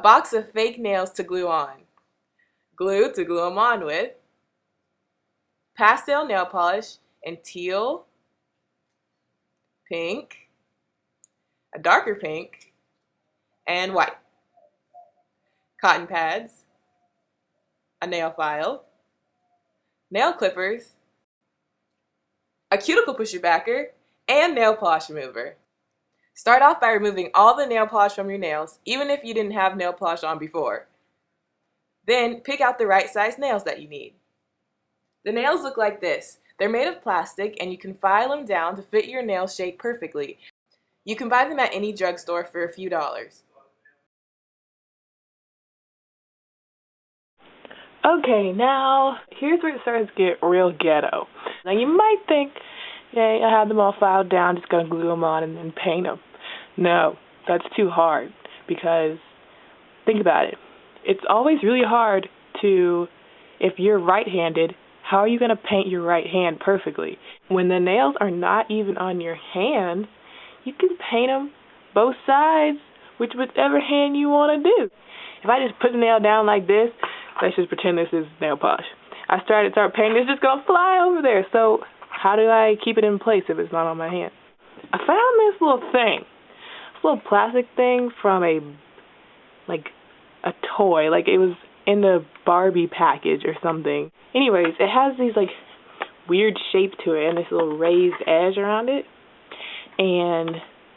box of fake nails to glue on. Glue to glue them on with. Pastel nail polish in teal, pink, a darker pink, and white. Cotton pads, a nail file, nail clippers, a cuticle pusher backer, and nail polish remover. Start off by removing all the nail polish from your nails, even if you didn't have nail polish on before. Then pick out the right size nails that you need. The nails look like this. They're made of plastic and you can file them down to fit your nail shape perfectly. You can buy them at any drugstore for a few dollars. Okay, now here's where it starts to get real ghetto. Now you might think, okay, I have them all filed down, just gonna glue them on and then paint them. No, that's too hard because think about it. It's always really hard to, if you're right-handed, how are you going to paint your right hand perfectly? When the nails are not even on your hand, you can paint them both sides with whichever hand you want to do. If I just put the nail down like this, let's just pretend this is nail polish. I start painting, it's just going to fly over there. So how do I keep it in place if it's not on my hand? I found this little thing, this little plastic thing from a toy, like it was in the Barbie package or something. Anyways, it has these like weird shape to it and this little raised edge around it. And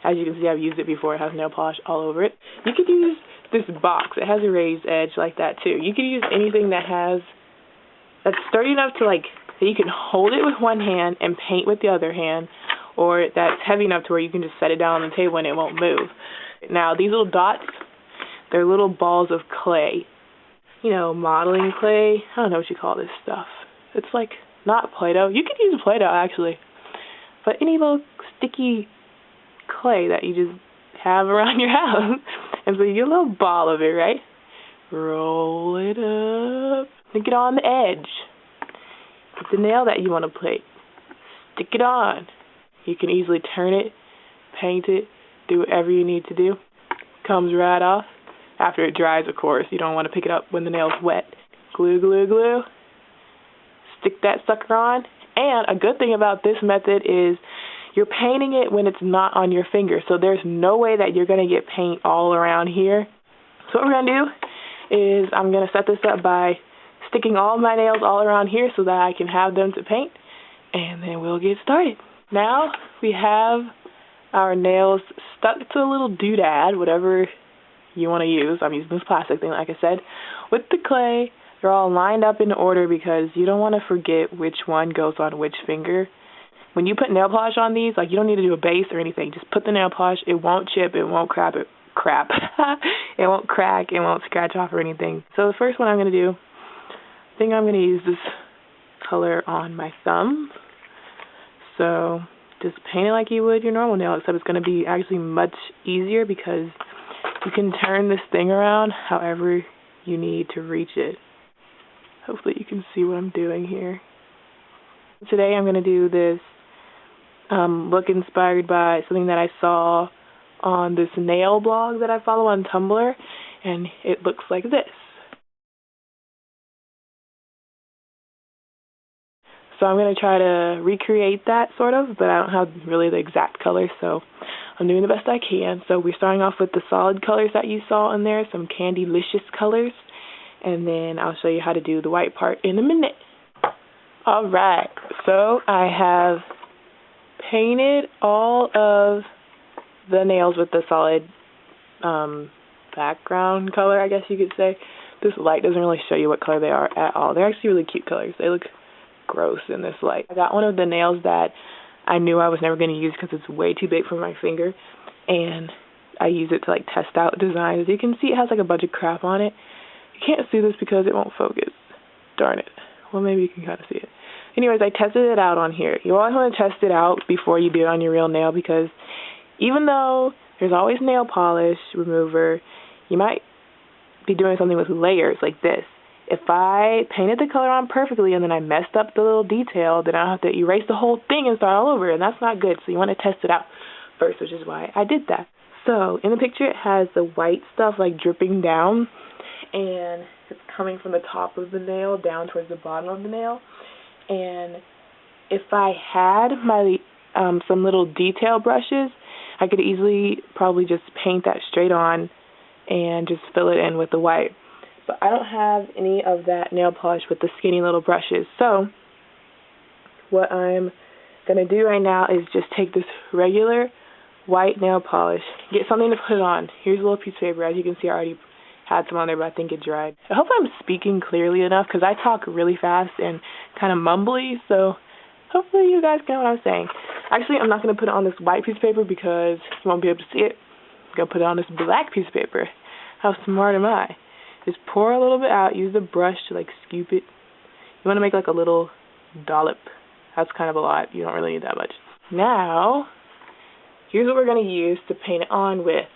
as you can see, I've used it before. It has nail polish all over it. You could use this box. It has a raised edge like that too. You could use anything that's sturdy enough to that you can hold it with one hand and paint with the other hand, or that's heavy enough to where you can just set it down on the table and it won't move. Now, these little dots, they're little balls of clay. You know, modeling clay. I don't know what you call this stuff. It's like not Play-Doh. You could use Play-Doh actually. But any little sticky clay that you just have around your house. And so you get a little ball of it, right? Roll it up. Stick it on the edge. Get the nail that you want to plate. Stick it on. You can easily turn it, paint it, do whatever you need to do. Comes right off. After it dries, of course. You don't want to pick it up when the nail's wet. Glue, glue, glue. Stick that sucker on. And a good thing about this method is you're painting it when it's not on your finger. So there's no way that you're going to get paint all around here. So what we're going to do is I'm going to set this up by sticking all my nails all around here so that I can have them to paint. And then we'll get started. Now we have our nails stuck to a little doodad, whatever you want to use. I'm using this plastic thing, like I said, with the clay. They're all lined up in order because you don't want to forget which one goes on which finger. When you put nail polish on these, you don't need to do a base or anything. Just put the nail polish. It won't chip. It won't crap. It won't crack. It won't scratch off or anything. So the first one I'm going to do, I think I'm going to use this color on my thumb. So just paint it like you would your normal nail, except it's going to be actually much easier because you can turn this thing around however you need to reach it. Hopefully you can see what I'm doing here. Today I'm going to do this look inspired by something that I saw on this nail blog that I follow on Tumblr, and it looks like this. So I'm going to try to recreate that sort of, but I don't have really the exact colors, so I'm doing the best I can. So we're starting off with the solid colors that you saw in there, some Candy-licious colors, and then I'll show you how to do the white part in a minute. All right, so I have painted all of the nails with the solid background color, I guess you could say. This light doesn't really show you what color they are at all. They're actually really cute colors. They look gross in this light. I got one of the nails that I knew I was never going to use because it's way too big for my finger, and I use it to test out designs. You can see it has a bunch of crap on it. You can't see this because it won't focus. Darn it. Well, maybe you can kind of see it. Anyways, I tested it out on here. You always want to test it out before you do it on your real nail because even though there's always nail polish remover, you might be doing something with layers like this. If I painted the color on perfectly and then I messed up the little detail, then I'll have to erase the whole thing and start all over, and that's not good. So you want to test it out first, which is why I did that. So in the picture it has the white stuff like dripping down, and it's coming from the top of the nail down towards the bottom of the nail. And if I had my some little detail brushes, I could easily probably just paint that straight on and just fill it in with the white. But I don't have any of that nail polish with the skinny little brushes. So what I'm going to do right now is just take this regular white nail polish, get something to put it on. Here's a little piece of paper. As you can see, I already had some on there, but I think it dried. I hope I'm speaking clearly enough because I talk really fast and kind of mumbly, so hopefully you guys get what I'm saying. Actually, I'm not going to put it on this white piece of paper because you won't be able to see it. I'm going to put it on this black piece of paper. How smart am I? Just pour a little bit out. Use the brush to like scoop it. You want to make like a little dollop. That's kind of a lot. You don't really need that much. Now, here's what we're going to use to paint it on with.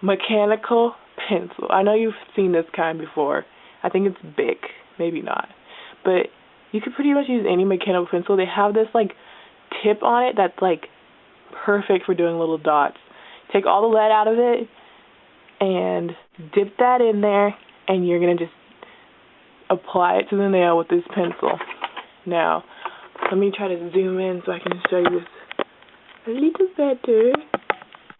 Mechanical pencil. I know you've seen this kind before. I think it's Bic. Maybe not. But you could pretty much use any mechanical pencil. They have this like tip on it that's like perfect for doing little dots. Take all the lead out of it and dip that in there, and you're going to just apply it to the nail with this pencil. Now, let me try to zoom in so I can show you this a little better.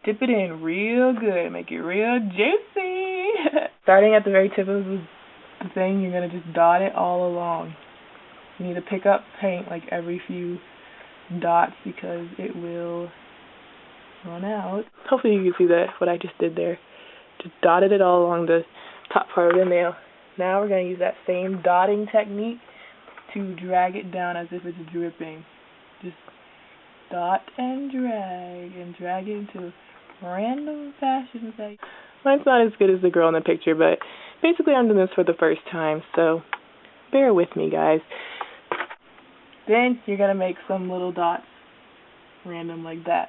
Dip it in real good. Make it real juicy. Starting at the very tip of the thing, you're going to just dot it all along. You need to pick up paint like every few dots because it will run out. Hopefully you can see that what I just did there. Just dotted it all along the top part of the nail. Now we're going to use that same dotting technique to drag it down as if it's dripping. Just dot and drag it into random fashions. Mine's not as good as the girl in the picture, but basically I'm doing this for the first time, so bear with me, guys. Then you're going to make some little dots, random like that.